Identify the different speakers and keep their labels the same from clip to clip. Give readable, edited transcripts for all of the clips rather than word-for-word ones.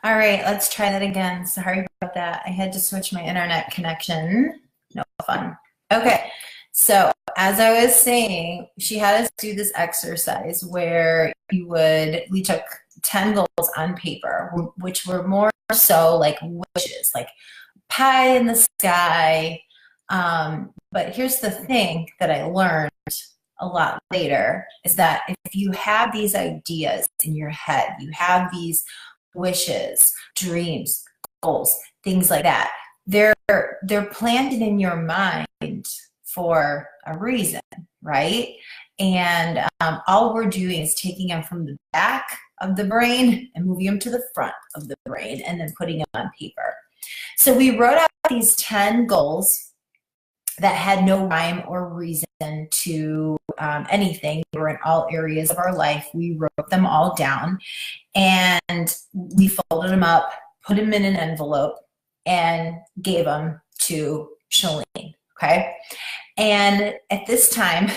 Speaker 1: All right, let's try that again. Sorry about that. I had to switch my internet connection. No fun. Okay, so as I was saying, she had us do this exercise where we took 10 goals on paper, which were more so like wishes, like pie in the sky. But here's the thing that I learned a lot later is that if you have these ideas in your head, you have these wishes, dreams, goals, things like that. They're planted in your mind for a reason, right? And all we're doing is taking them from the back of the brain and moving them to the front of the brain and then putting them on paper. So we wrote out these 10 goals that had no rhyme or reason to anything. They were in all areas of our life. We wrote them all down and we folded them up, put them in an envelope, and gave them to Shalene. Okay. And at this time,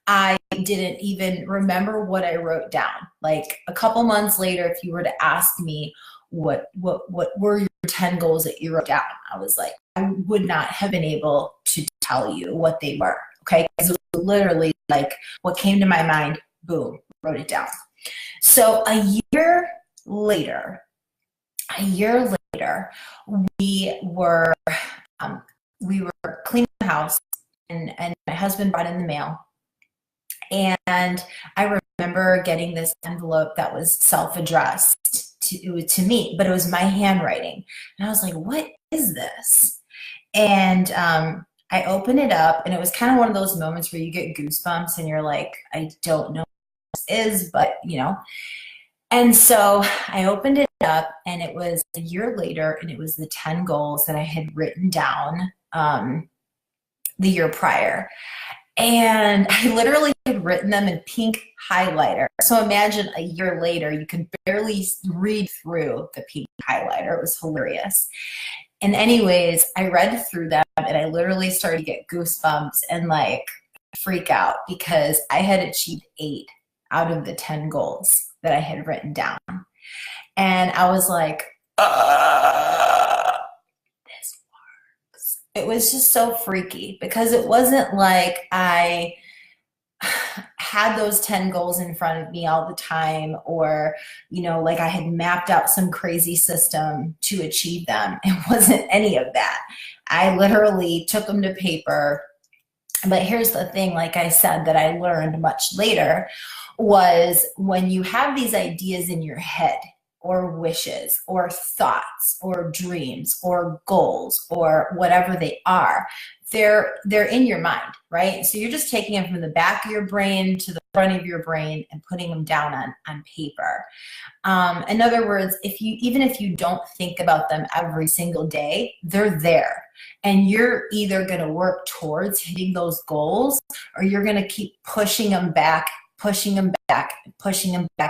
Speaker 1: I didn't even remember what I wrote down. Like a couple months later, if you were to ask me what were your 10 goals that you wrote down, I was like, I would not have been able to tell you what they were. Okay. Because it was literally like what came to my mind, boom, wrote it down. So a year later, we were cleaning the house and my husband brought in the mail. And I remember getting this envelope that was self-addressed to me, but it was my handwriting. And I was like, what is this? And I opened it up and it was kind of one of those moments where you get goosebumps and you're like, I don't know what this is, but you know. And so I opened it up and it was a year later and it was the 10 goals that I had written down the year prior. And I literally had written them in pink highlighter. So imagine a year later, you could barely read through the pink highlighter. It was hilarious. And anyways, I read through them and I literally started to get goosebumps and like freak out because I had achieved 8 out of the 10 goals that I had written down. And I was like, this works. It was just so freaky because it wasn't like I had those 10 goals in front of me all the time or, you know, like I had mapped out some crazy system to achieve them. It wasn't any of that. I literally took them to paper. But here's the thing, like I said, that I learned much later was when you have these ideas in your head or wishes or thoughts or dreams or goals or whatever they are, they're in your mind, right? So you're just taking them from the back of your brain to the front of your brain and putting them down on paper. In other words, even if you don't think about them every single day, they're there. And you're either going to work towards hitting those goals or you're going to keep pushing them back,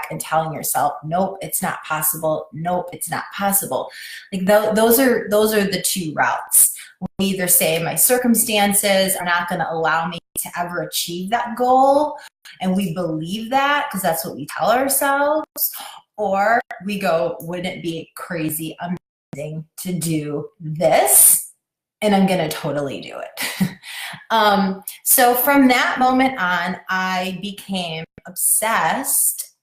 Speaker 1: and telling yourself, nope, it's not possible. Nope, it's not possible. Like those are the two routes. We either say my circumstances are not going to allow me to ever achieve that goal, and we believe that because that's what we tell ourselves, or we go, wouldn't it be crazy amazing to do this? And I'm going to totally do it. So from that moment on, I became obsessed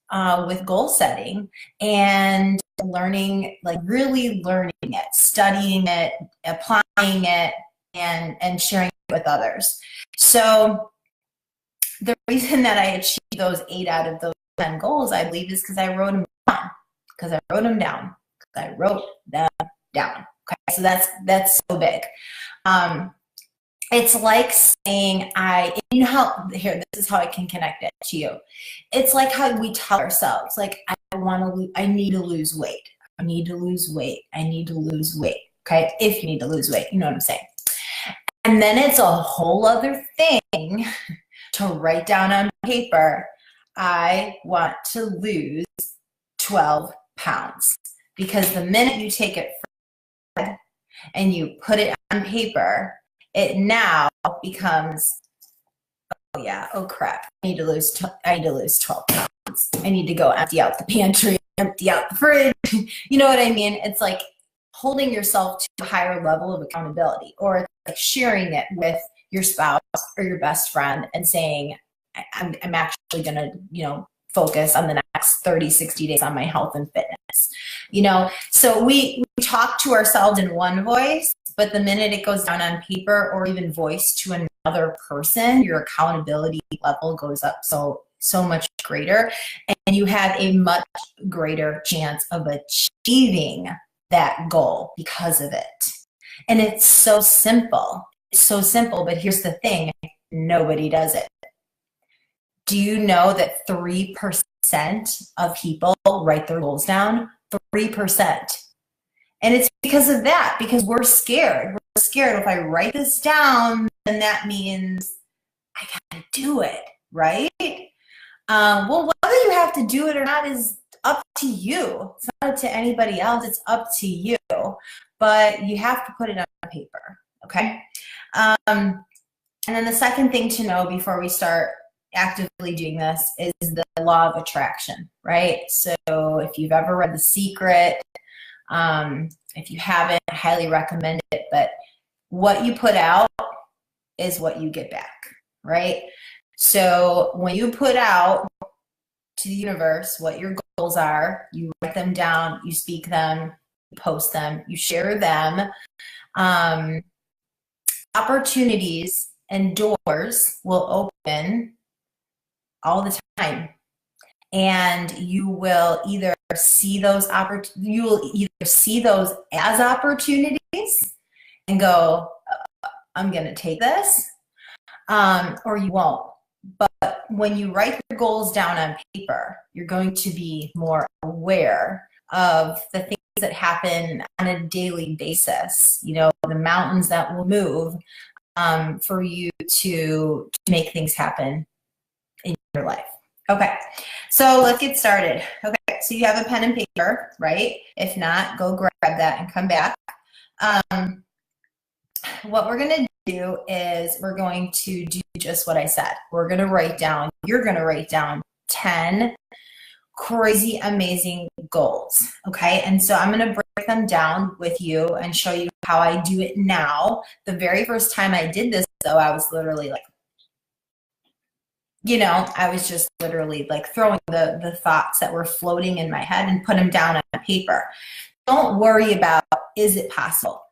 Speaker 1: with goal setting and learning, like really learning it, studying it, applying it, and sharing it with others. So the reason that I achieved those 8 out of those 10 goals, I believe, is because I wrote them down. Okay, so that's so big. It's like saying you know how, here, this is how I can connect it to you. It's like how we tell ourselves, like, I need to lose weight. I need to lose weight. I need to lose weight. Okay, if you need to lose weight, you know what I'm saying. And then it's a whole other thing to write down on paper, I want to lose 12 pounds. Because the minute you take it and you put it on paper, it now becomes, oh crap, I need to lose 12 pounds. I need to go empty out the pantry empty out the fridge. You know what I mean? It's like holding yourself to a higher level of accountability, or it's like sharing it with your spouse or your best friend and saying, I'm actually going to, focus on the next 30, 60 days on my health and fitness. So we talk to ourselves in one voice, but the minute it goes down on paper or even voice to another person, your accountability level goes up so much greater, and you have a much greater chance of achieving that goal because of it. And it's so simple. It's so simple, but here's the thing, nobody does it. Do you know that 3% of people write their goals down? 3%. And it's because of that, because we're scared. We're scared if I write this down, then that means I gotta do it, right? Well, whether you have to do it or not is up to you. It's not up to anybody else. It's up to you. But you have to put it on paper, okay? And then the second thing to know before we start actively doing this is the law of attraction, right? So if you've ever read The Secret, if you haven't, I highly recommend it. But what you put out is what you get back, right? So when you put out to the universe what your goals are, you write them down, you speak them, you post them, you share them, opportunities and doors will open all the time. And you will either see those as opportunities and go, I'm going to take this, or you won't. But when you write your goals down on paper, you're going to be more aware of the things that happen on a daily basis, the mountains that will move for you to make things happen in your life. Okay, so let's get started. Okay, so you have a pen and paper, right? If not, go grab that and come back. What we're going to do is we're going to do just what I said. You're going to write down 10 crazy, amazing goals, okay? And so I'm going to break them down with you and show you how I do it now. The very first time I did this, though, I was literally like, I was just literally like throwing the thoughts that were floating in my head and put them down on paper. Don't worry about, is it possible?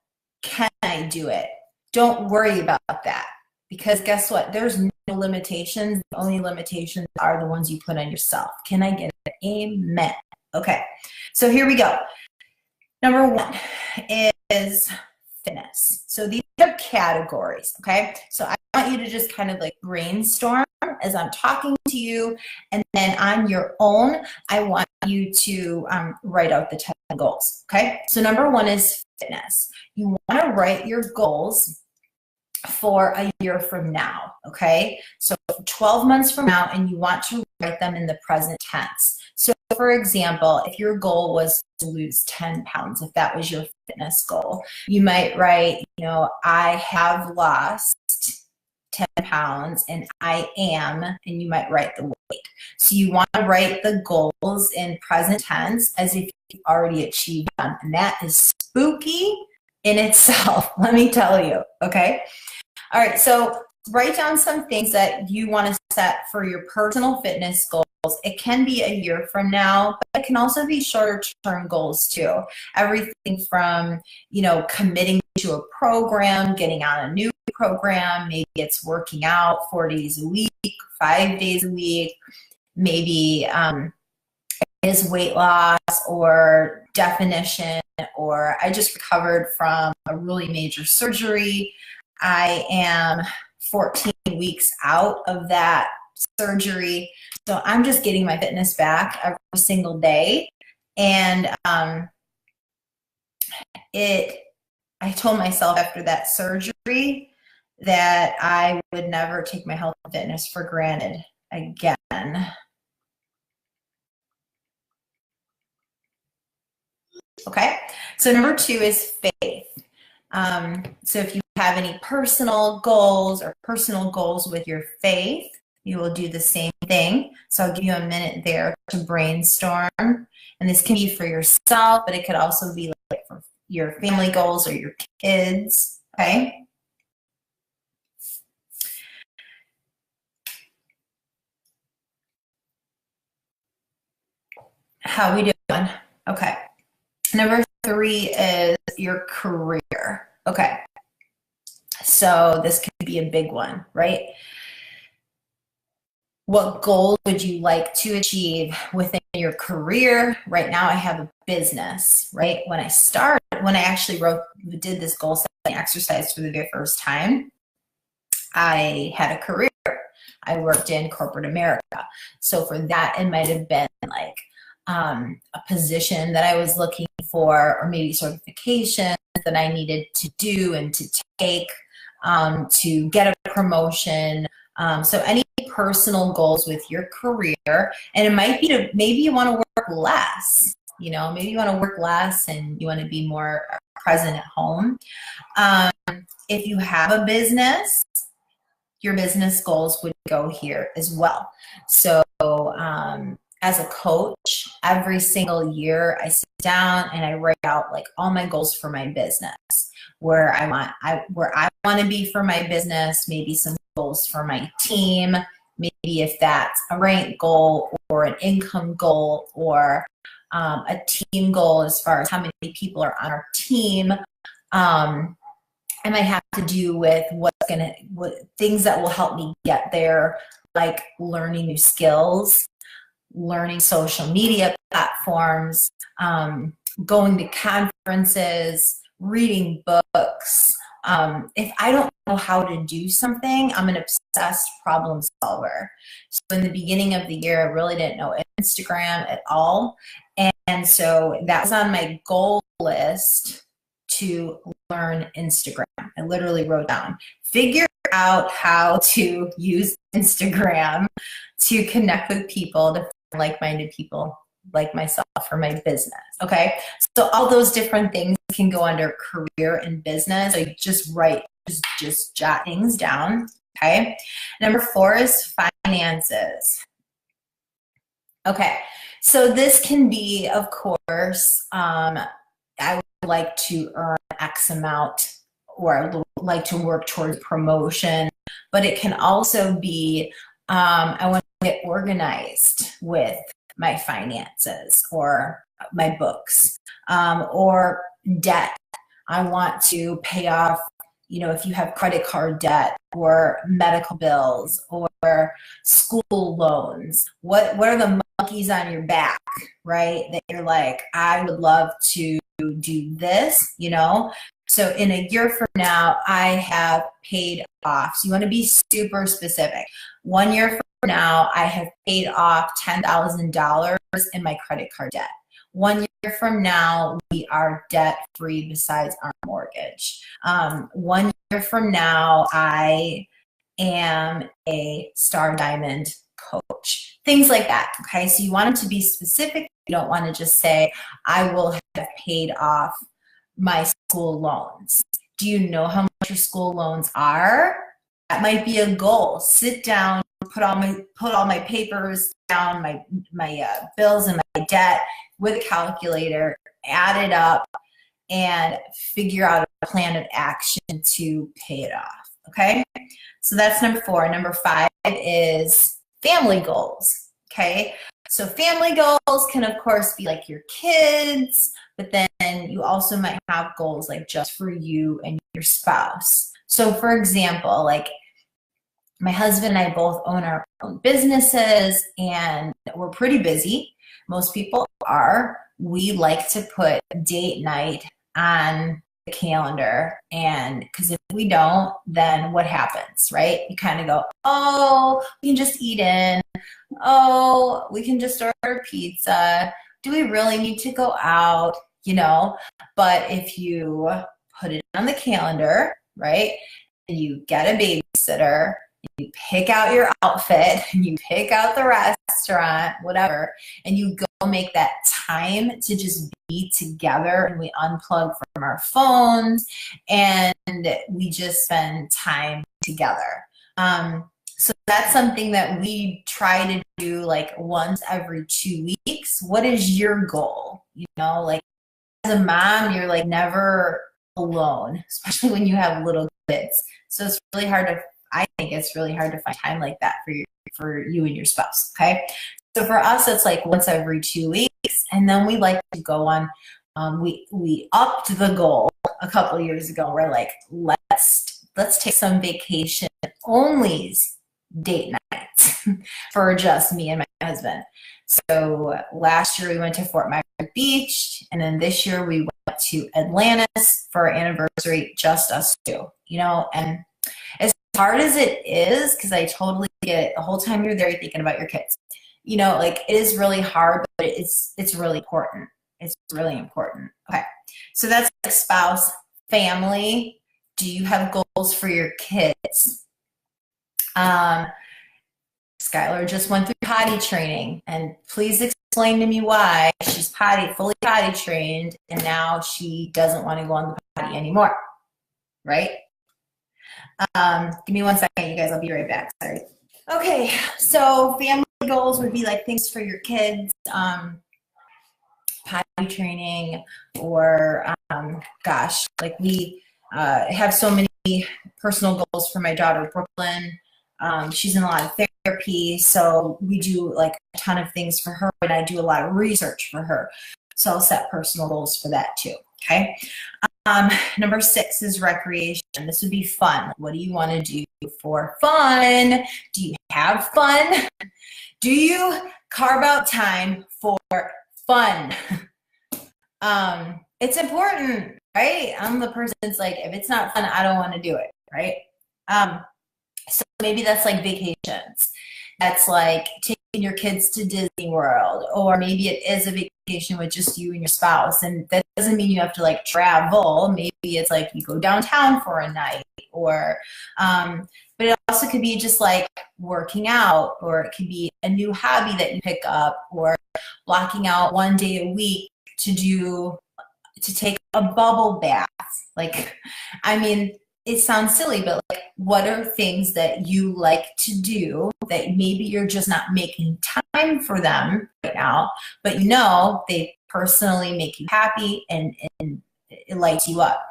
Speaker 1: Can I do it? Don't worry about that, because guess what? There's no limitations. The only limitations are the ones you put on yourself. Can I get it? Amen. Okay, so here we go. Number 1 is fitness. So these are categories, okay? So I want you to just kind of like brainstorm as I'm talking to you, and then on your own, I want you to write out the 10 goals, okay? So number 1 is fitness. You want to write your goals for a year from now, okay? So 12 months from now, and you want to write them in the present tense. So for example, if your goal was to lose 10 pounds, if that was your fitness goal, you might write, I have lost 10 pounds and I am, and you might write the weight. So you want to write the goals in present tense as if you already achieved them. And that is spooky in itself, let me tell you, okay? All right, so write down some things that you want to set for your personal fitness goals. It can be a year from now, but it can also be shorter term goals too. Everything from, committing to a program, getting on a new program, maybe it's working out 4 days a week, 5 days a week, maybe it is weight loss or definition, or I just recovered from a really major surgery. I am 14 weeks out of that surgery. So I'm just getting my fitness back every single day. And I told myself after that surgery that I would never take my health and fitness for granted again. Okay, so number 2 is faith. So if you have any personal goals or personal goals with your faith, you will do the same thing. So I'll give you a minute there to brainstorm. And And this can be for yourself, but it could also be like for your family goals or your kids, okay? How we doing? Okay. Number 3 is your career. Okay. So this could be a big one, right? What goals would you like to achieve within your career? Right now I have a business, right? When I actually did this goal setting exercise for the very first time, I had a career. I worked in corporate America. So for that, it might have been like a position that I was looking for, or maybe certifications that I needed to do and to take to get a promotion. So any personal goals with your career, and it might be to maybe you want to work less. Maybe you want to work less and you want to be more present at home. If you have a business, your business goals would go here as well. So as a coach, every single year I sit down and I write out like all my goals for my business, where I want to be for my business, maybe some goals for my team, maybe if that's a rank goal or an income goal or a team goal as far as how many people are on our team. It might have to do with what things that will help me get there, like learning new skills, learning social media platforms, going to conferences, reading books. If I don't know how to do something, I'm an obsessed problem solver. So in the beginning of the year, I really didn't know Instagram at all. And so that was on my goal list to learn Instagram. I literally wrote down, figure out how to use Instagram to connect with people, to find like-minded people like myself for my business. Okay. So all those different things can go under career and business. So just jot things down. Okay. Number 4 is finances. Okay. So this can be, of course, I would like to earn X amount, or I would like to work towards promotion, but it can also be, I want to get organized with my finances or my books, or debt. I want to pay off, if you have credit card debt or medical bills or school loans, what are the monkeys on your back, right? That you're like, I would love to do this, So in a year from now, I have paid off. So you want to be super specific. 1 year from now, I have paid off $10,000 in my credit card debt. 1 year from now, we are debt free besides our mortgage. 1 year from now, I am a Star Diamond coach. Things like that. Okay. So you want it to be specific. You don't want to just say, I will have paid off my school loans. Do you know how much your school loans are? That might be a goal. Sit down, put all my papers down, my bills and my debt with a calculator, add it up, and figure out a plan of action to pay it off. Okay? So that's number 4. Number 5 is family goals. Okay? So family goals can, of course, be like your kids, but then you also might have goals like just for you and your spouse. So for example, like my husband and I both own our own businesses and we're pretty busy. Most people are. We like to put date night on the calendar, and because if we don't, then what happens, right? You kind of go, oh, we can just eat in. Oh, we can just order pizza. Do we really need to go out? But if you put it on the calendar, right, and you get a babysitter, you pick out your outfit, and you pick out the restaurant, whatever, and you go make that time to just be together, and we unplug from our phones and we just spend time together. So that's something that we try to do like once every 2 weeks. What is your goal? You know, like as a mom, you're like never alone, especially when you have little kids. So it's really hard to, I think it's really hard to find time like that for you and your spouse. Okay. So for us, it's like once every 2 weeks. And then we like to go on, we upped the goal a couple of years ago. We're like, let's take some vacation onlys date nights for just me and my husband. So last year we went to Fort Myers Beach, and then this year we went to Atlantis for our anniversary, just us two, you know, and as hard as it is, because I totally get it, the whole time you're there, you're thinking about your kids. You know, like it is really hard, but it's really important. It's really important. Okay. So that's like spouse, family. Do you have goals for your kids? Skylar just went through potty training, and please explain to me why she's fully potty trained, and now she doesn't want to go on the potty anymore, right? Give me 1 second, you guys. I'll be right back. Sorry. Okay, so family goals would be like things for your kids, potty training, or gosh, like we have so many personal goals for my daughter, Brooklyn. She's in a lot of therapy, so we do like a ton of things for her, and I do a lot of research for her. So I'll set personal goals for that too. Okay. Number 6 is recreation. This would be fun. What do you want to do for fun? Do you have fun? Do you carve out time for fun? It's important, right? I'm the person that's like, if it's not fun, I don't want to do it, right? So maybe that's like vacations. That's like taking your kids to Disney World, or maybe it is a vacation with just you and your spouse. And that doesn't mean you have to like travel. Maybe it's like you go downtown for a night, or, but it also could be just like working out, or it could be a new hobby that you pick up, or blocking out one day a week to take a bubble bath. Like, I mean, it sounds silly, but like, what are things that you like to do that maybe you're just not making time for them right now, but you know they personally make you happy and it lights you up.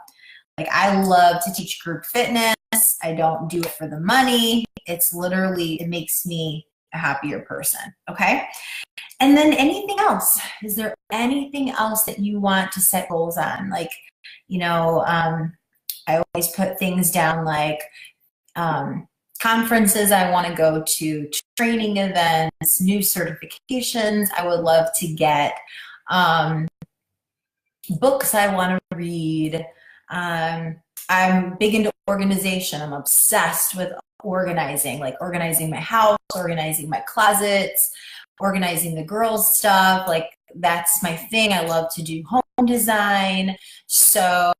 Speaker 1: Like, I love to teach group fitness. I don't do it for the money. It's literally, it makes me a happier person. Okay. And then anything else? Is there anything else that you want to set goals on? Like, you know, I always put things down like conferences I want to go to, training events, new certifications I would love to get, books I want to read. I'm big into organization. I'm obsessed with organizing, like organizing my house, organizing my closets, organizing the girls' stuff. Like, that's my thing. I love to do home design. So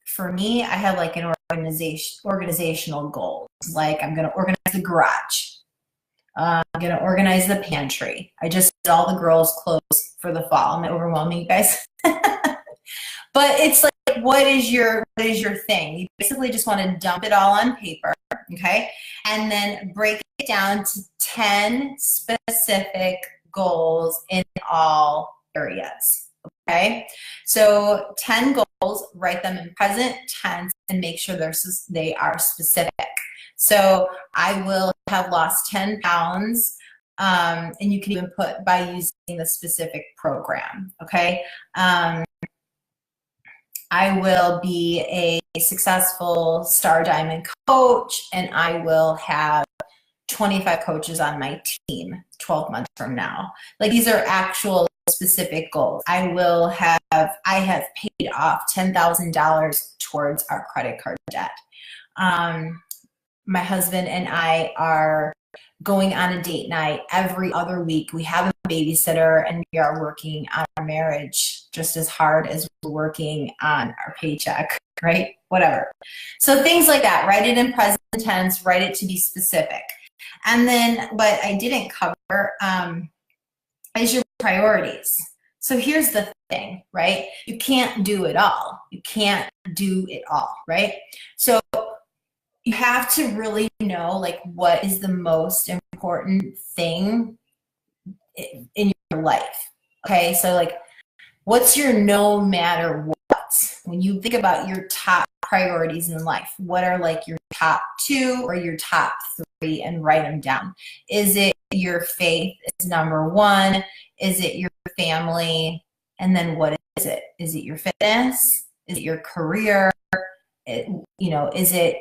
Speaker 1: for me, I have like an organizational goals. Like, I'm going to organize the garage. I'm going to organize the pantry. I just did all the girls' clothes for the fall. Am I overwhelming you guys? But it's like, what is your thing? You basically just want to dump it all on paper, okay? And then break it down to 10 specific goals in all areas, okay? So 10 goals, write them in present tense and make sure they are specific. So I will have lost 10 pounds, and you can even put by using the specific program, okay? I will be a successful Star Diamond coach, and I will have 25 coaches on my team 12 months from now. Like, these are actual specific goals. I have paid off $10,000 towards our credit card debt. My husband and I are going on a date night every other week. We have a babysitter, and we are working on our marriage just as hard as we're working on our paycheck, right? Whatever. So things like that. Write it in present tense, write it to be specific. And then what I didn't cover is your priorities. So here's the thing, right? You can't do it all. You can't do it all, right? So you have to really know like what is the most important thing in your life. Okay, so like what's your no matter what? When you think about your top priorities in life, what are like your top 2 or your top 3, and write them down? Is it your faith is number 1? Is it your family? And then what is it? Is it your fitness? Is it your career? Is it,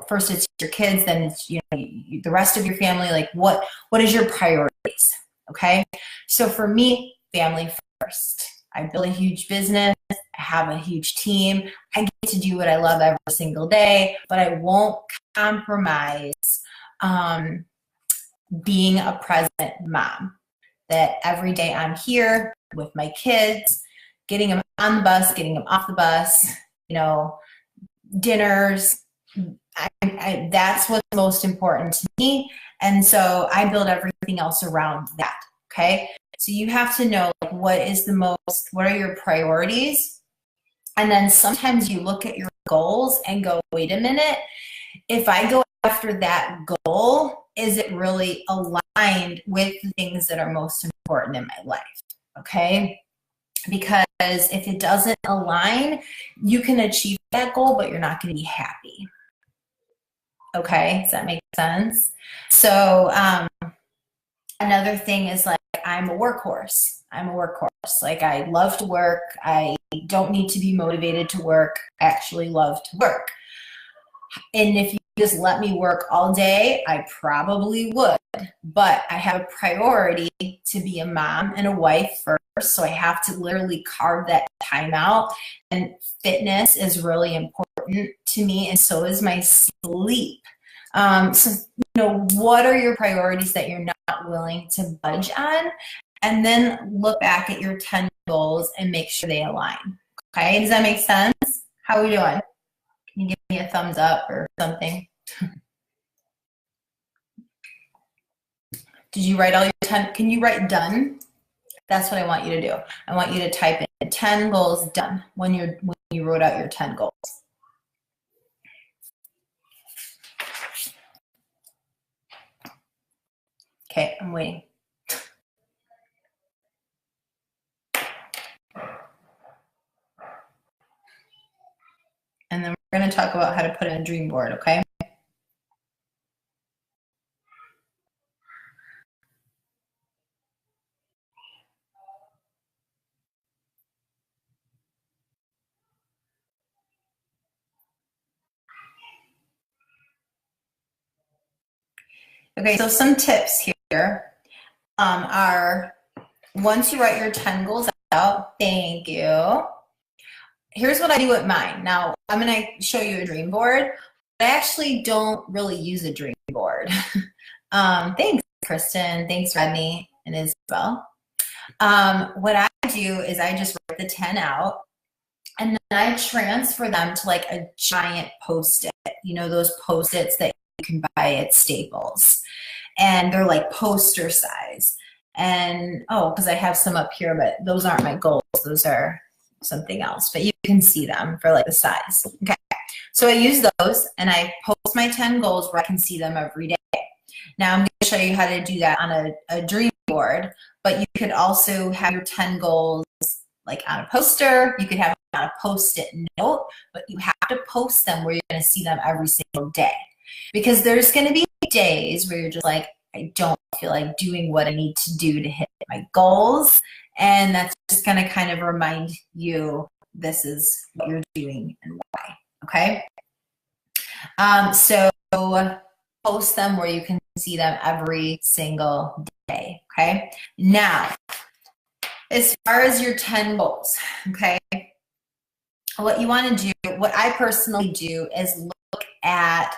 Speaker 1: first it's your kids, then it's, the rest of your family. Like what is your priorities? Okay. So for me, family first. I build a huge business. I have a huge team. I get to do what I love every single day, but I won't compromise being a present mom. That every day I'm here with my kids, getting them on the bus, getting them off the bus, dinners. That's what's most important to me. And so I build everything else around that. Okay. So you have to know like, what are your priorities? And then sometimes you look at your goals and go, wait a minute, if I go after that goal, is it really aligned with the things that are most important in my life? Okay. Because if it doesn't align, you can achieve that goal, but you're not going to be happy. Okay. Does that make sense? So, another thing is like, I'm a workhorse. Like I love to work. I don't need to be motivated to work. I actually love to work. And if you just let me work all day, I probably would. But I have a priority to be a mom and a wife first. So I have to literally carve that time out. And fitness is really important to me. And so is my sleep. What are your priorities that you're not willing to budge on? And then look back at your 10 goals and make sure they align. Okay, does that make sense? How are we doing? Can you give me a thumbs up or something? Did you write all your 10? Can you write done? That's what I want you to do. I want you to type in 10 goals done when you wrote out your 10 goals. Okay, I'm waiting. And then we're going to talk about how to put in a dream board, okay? Okay, so some tips here are, once you write your 10 goals out, thank you. Here's what I do with mine. Now, I'm going to show you a dream board. I actually don't really use a dream board. Thanks, Kristen. Thanks, Rodney and Isabel. What I do is I just write the 10 out, and then I transfer them to like a giant Post-it. Those Post-its that you can buy at Staples. And they're like poster size. And, because I have some up here, but those aren't my goals. Those are something else, but you can see them for like the size. Okay. So I use those and I post my 10 goals where I can see them every day. Now I'm going to show you how to do that on a dream board, but you could also have your 10 goals like on a poster. You could have it on a Post-it note, but you have to post them where you're going to see them every single day, because there's going to be days where you're just like, I don't feel like doing what I need to do to hit my goals. And that's just going to kind of remind you this is what you're doing and why. Okay. So post them where you can see them every single day. Okay. Now, as far as your 10 goals, okay, what you want to do, what I personally do is look at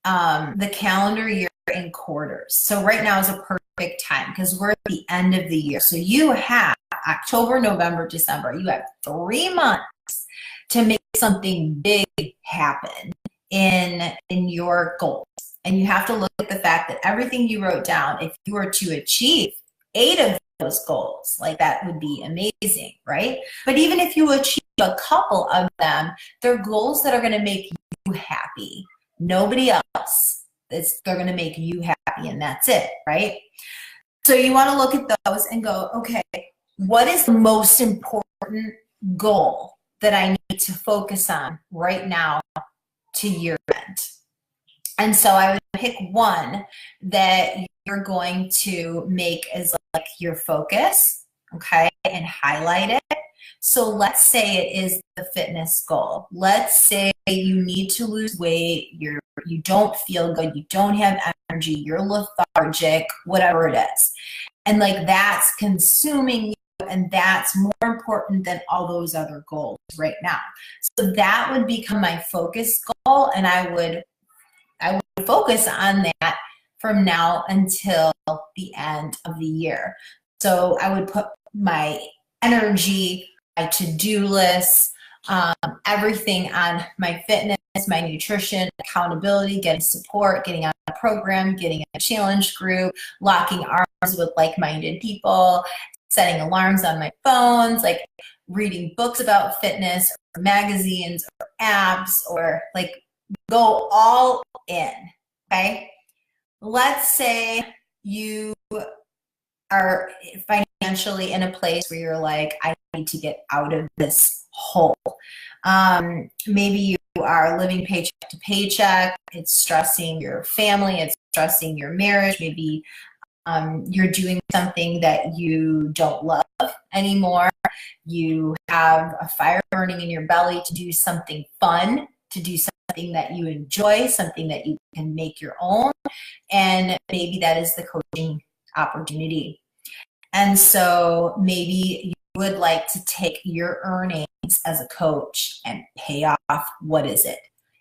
Speaker 1: the calendar year in quarters. So right now is a perfect time because we're at the end of the year. So you have October, November, December. You have 3 months to make something big happen in your goals. And you have to look at the fact that everything you wrote down, if you were to achieve 8 of those goals, like that would be amazing, right? But even if you achieve a couple of them, they're goals that are going to make you happy. Nobody else. They're going to make you happy, and that's it, right? So you want to look at those and go, okay, what is the most important goal that I need to focus on right now to year end? And so I would pick one that you're going to make as like your focus, okay, and highlight it. So let's say it is the fitness goal. Let's say you need to lose weight, you don't feel good, you don't have energy, you're lethargic, whatever it is. And like that's consuming you, and that's more important than all those other goals right now. So that would become my focus goal, and I would focus on that from now until the end of the year. So I would put my energy, my to-do list, everything on my fitness, my nutrition, accountability, getting support, getting on a program, getting a challenge group, locking arms with like-minded people, setting alarms on my phones, like reading books about fitness or magazines or apps, or like go all in, okay? Let's say you are financially in a place where you're like, I need to get out of this hole. Maybe you are living paycheck to paycheck. It's stressing your family. It's stressing your marriage. Maybe you're doing something that you don't love anymore. You have a fire burning in your belly to do something fun, to do something that you enjoy, something that you can make your own. And maybe that is the coaching opportunity. And so maybe you would like to take your earnings as a coach and pay off, what is it?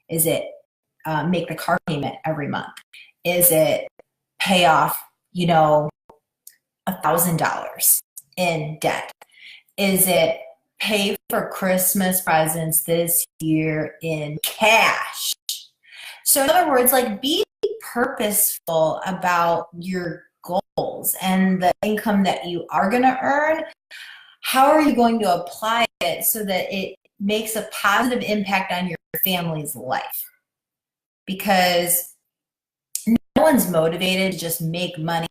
Speaker 1: Is it make the car payment every month? Is it pay off, $1,000 in debt? Is it pay for Christmas presents this year in cash? So in other words, like be purposeful about your goals and the income that you are going to earn. How are you going to apply it so that it makes a positive impact on your family's life? Because no one's motivated to just make money,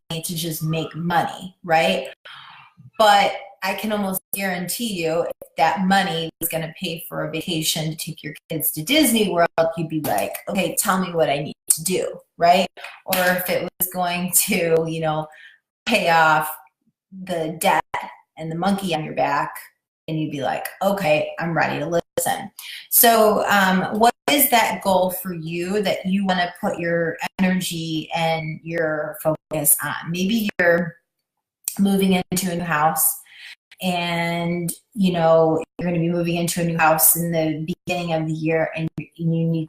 Speaker 1: right? But I can almost guarantee you if that money was going to pay for a vacation to take your kids to Disney World, you'd be like, okay, tell me what I need to do, right? Or if it was going to, pay off the debt and the monkey on your back, and you'd be like, okay, I'm ready to listen. So what is that goal for you that you want to put your energy and your focus on? Maybe you're moving into a new house, and you're going to be moving into a new house in the beginning of the year, and you need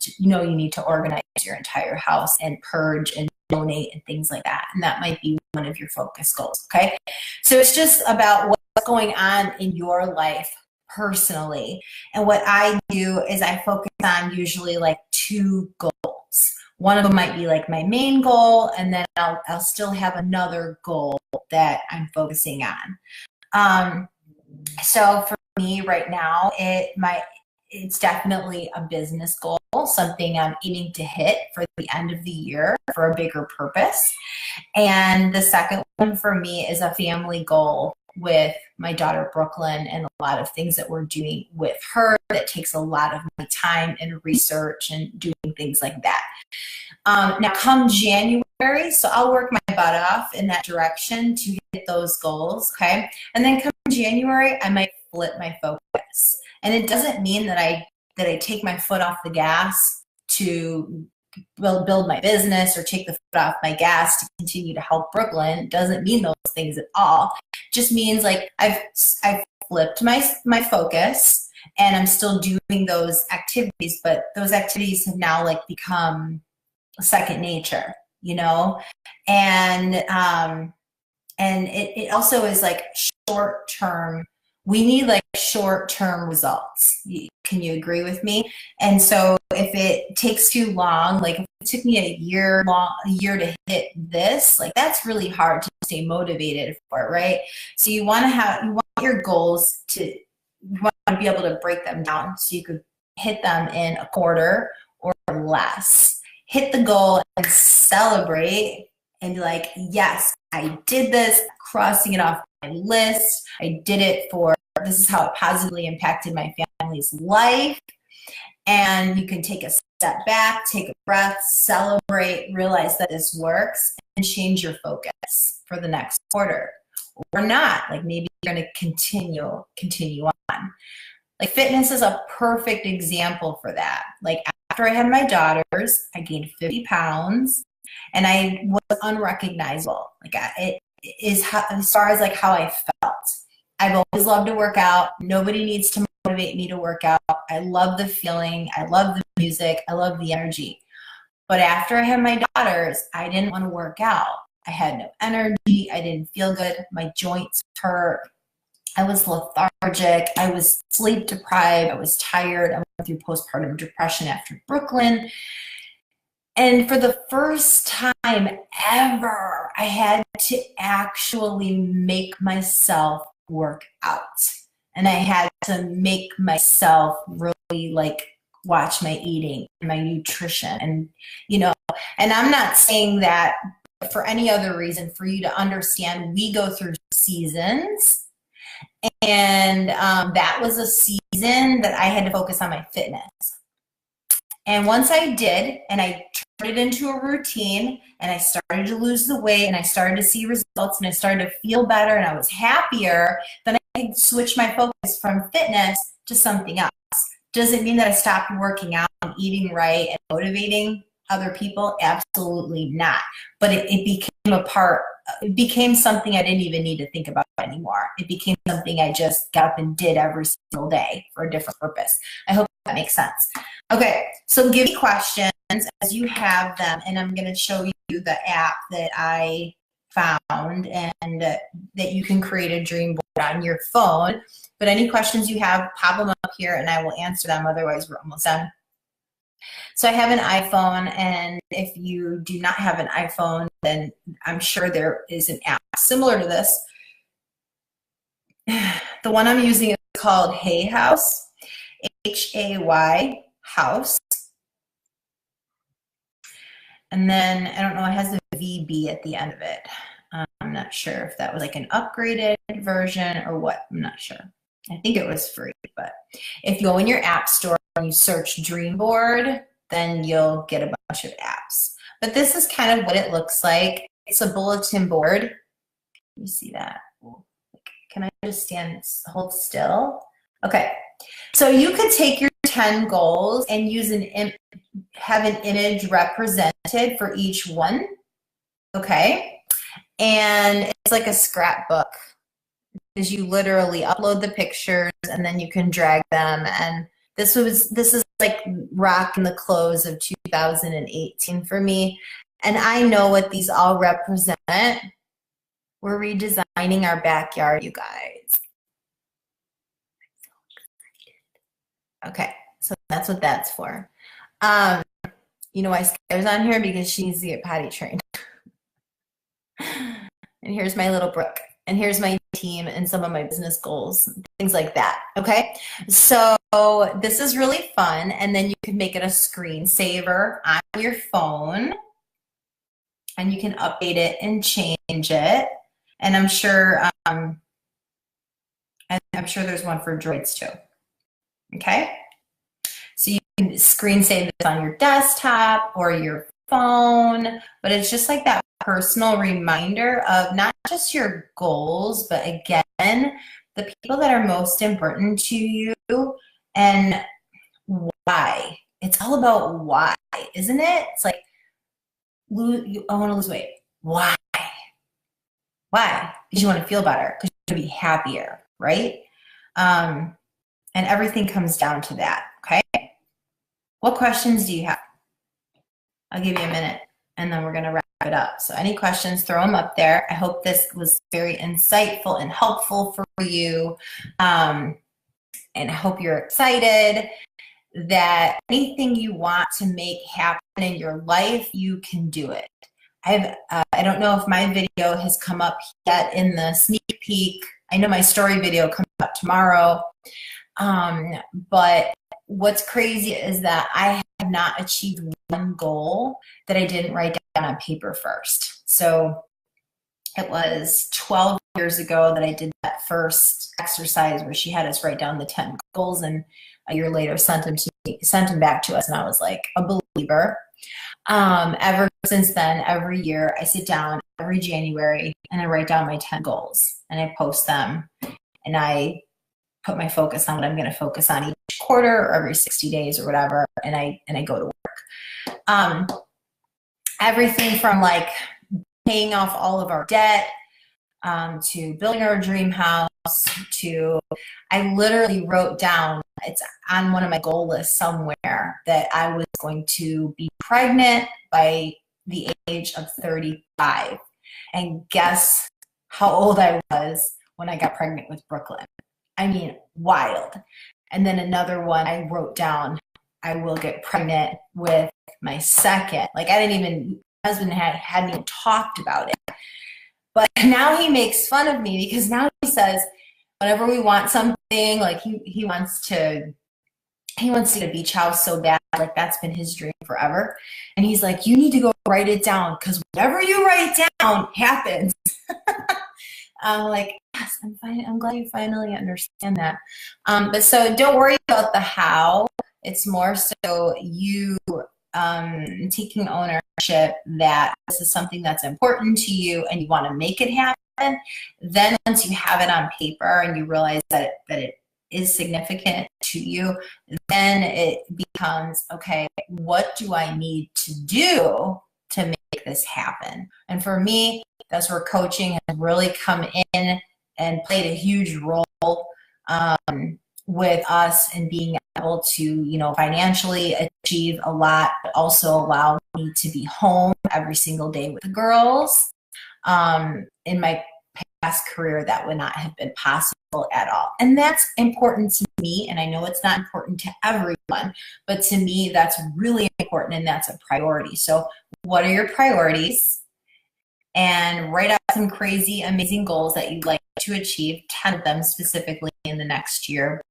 Speaker 1: to organize your entire house and purge and donate and things like that. And that might be one of your focus goals. Okay. So it's just about what's going on in your life personally. And what I do is I focus on usually like 2 goals. One of them might be like my main goal, and then I'll still have another goal that I'm focusing on. So for me right now, it's definitely a business goal, something I'm aiming to hit for the end of the year for a bigger purpose. And the second one for me is a family goal with my daughter Brooklyn, and a lot of things that we're doing with her that takes a lot of my time and research and doing things like that. Now come January, so I'll work my butt off in that direction to hit those goals, okay? And then come January, I might flip my focus. And it doesn't mean that I take my foot off the gas to build my business or take the foot off my gas to continue to help Brooklyn. It doesn't mean those things at all. It just means like I've flipped my focus, and I'm still doing those activities, but those activities have now like become second nature, and it also is like short term. We need like short-term results. Can you agree with me? And so if it takes too long, like if it took me a year to hit this, like that's really hard to stay motivated for, right? So you want your goals you want to be able to break them down so you could hit them in a quarter or less. hit the goal and celebrate and be like, yes, I did this, crossing it off my list. I did it this is how it positively impacted my family's life. And you can take a step back, take a breath, celebrate, realize that this works, and change your focus for the next quarter. Or not, like maybe you're going to continue on. Like fitness is a perfect example for that. Like after I had my daughters, I gained 50 pounds and I was unrecognizable. Like it is as far as like how I felt. I've always loved to work out. Nobody needs to motivate me to work out. I love the feeling. I love the music. I love the energy. But after I had my daughters, I didn't want to work out. I had no energy. I didn't feel good. My joints hurt. I was lethargic. I was sleep deprived. I was tired. I went through postpartum depression after Brooklyn. And for the first time ever, I had to actually make myself work out. And I had to make myself really like watch my eating and my nutrition. And, and I'm not saying that for any other reason, for you to understand, we go through seasons. And that was a season that I had to focus on my fitness. And once I did, and I turned it into a routine, and I started to lose the weight, and I started to see results, and I started to feel better, and I was happier, then I switched my focus from fitness to something else. Does it mean that I stopped working out and eating right and motivating other people? Absolutely not. But it became something I didn't even need to think about anymore. It became something I just got up and did every single day for a different purpose. I hope that makes sense. Okay, so give me questions as you have them, and I'm going to show you the app that I found and that you can create a dream board on your phone. But any questions you have, pop them up here and I will answer them. Otherwise, we're almost done. So I have an iPhone, and if you do not have an iPhone, then I'm sure there is an app similar to this. The one I'm using is called Hay House, Hay House. And then, I don't know, it has a VB at the end of it. I'm not sure if that was like an upgraded version or what. I'm not sure. I think it was free, but if you go in your app store and you search Dream Board, then you'll get a bunch of apps. But this is kind of what it looks like. It's a bulletin board. Can you see that? Can I just hold still? Okay. So you could take your 10 goals and have an image represented for each one. Okay. And it's like a scrapbook, because you literally upload the pictures and then you can drag them. And this is like rocking the close of 2018 for me. And I know what these all represent. We're redesigning our backyard, you guys. Okay, so that's what that's for. You know why Skylar's on here? Because she needs to get potty trained. And here's my little Brooke. And here's my team and some of my business goals, things like that. Okay, so this is really fun. And then you can make it a screensaver on your phone, and you can update it and change it. And I'm sure there's one for droids too. Okay, so you can screen save this on your desktop or your phone, but it's just like that personal reminder of not just your goals, but again, the people that are most important to you and why. It's all about why, isn't it? It's like, I want to lose weight. Why? Why? Because you want to feel better, because you want to be happier, right? And everything comes down to that, okay? What questions do you have? I'll give you a minute, and then we're going to wrap it up. So any questions, throw them up there. I hope this was very insightful and helpful for you. And I hope you're excited that anything you want to make happen in your life, you can do it. I don't know if my video has come up yet in the sneak peek. I know my story video comes up tomorrow. But what's crazy is that I have not achieved one goal that I didn't write down on paper first. So it was 12 years ago that I did that first exercise where she had us write down the 10 goals, and a year later sent them back to us, and I was like a believer. Ever since then, every year I sit down every January and I write down my 10 goals and I post them, and I put my focus on what I'm going to focus on each quarter or every 60 days or whatever, and I go to work. Everything from like paying off all of our debt, to building our dream house, to I literally wrote down, it's on one of my goal lists somewhere, that I was going to be pregnant by the age of 35. And guess how old I was when I got pregnant with Brooklyn? I mean, wild. And then another one I wrote down, I will get pregnant with my second. Like I didn't even, my husband hadn't even talked about it. But now he makes fun of me because now he says, whenever we want something, like he wants to get a beach house so bad, like that's been his dream forever. And he's like, you need to go write it down because whatever you write down happens. I'm like, yes, I'm glad you finally understand that. But so don't worry about the how. It's more so you taking ownership that this is something that's important to you and you want to make it happen. Then once you have it on paper and you realize that it is significant to you, then it becomes, okay, what do I need to do to make this happen? And for me, that's where coaching has really come in and played a huge role with us in being able to, you know, financially achieve a lot, but also allow me to be home every single day with the girls. In my past career, that would not have been possible at all. And that's important to me. And I know it's not important to everyone, but to me, that's really important and that's a priority. So what are your priorities? And write out some crazy, amazing goals that you'd like to achieve, 10 of them specifically in the next year.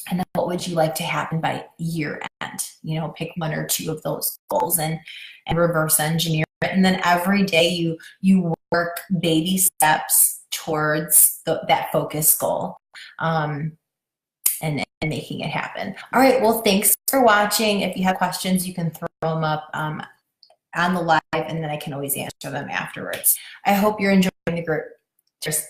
Speaker 1: And then what would you like to happen by year end? You know, pick one or two of those goals and reverse engineer it. And then every day you work baby steps towards that focus goal, and making it happen. All right, well, thanks for watching. If you have questions, you can throw them up on the live, and then I can always answer them afterwards. I hope you're enjoying the group. Cheers.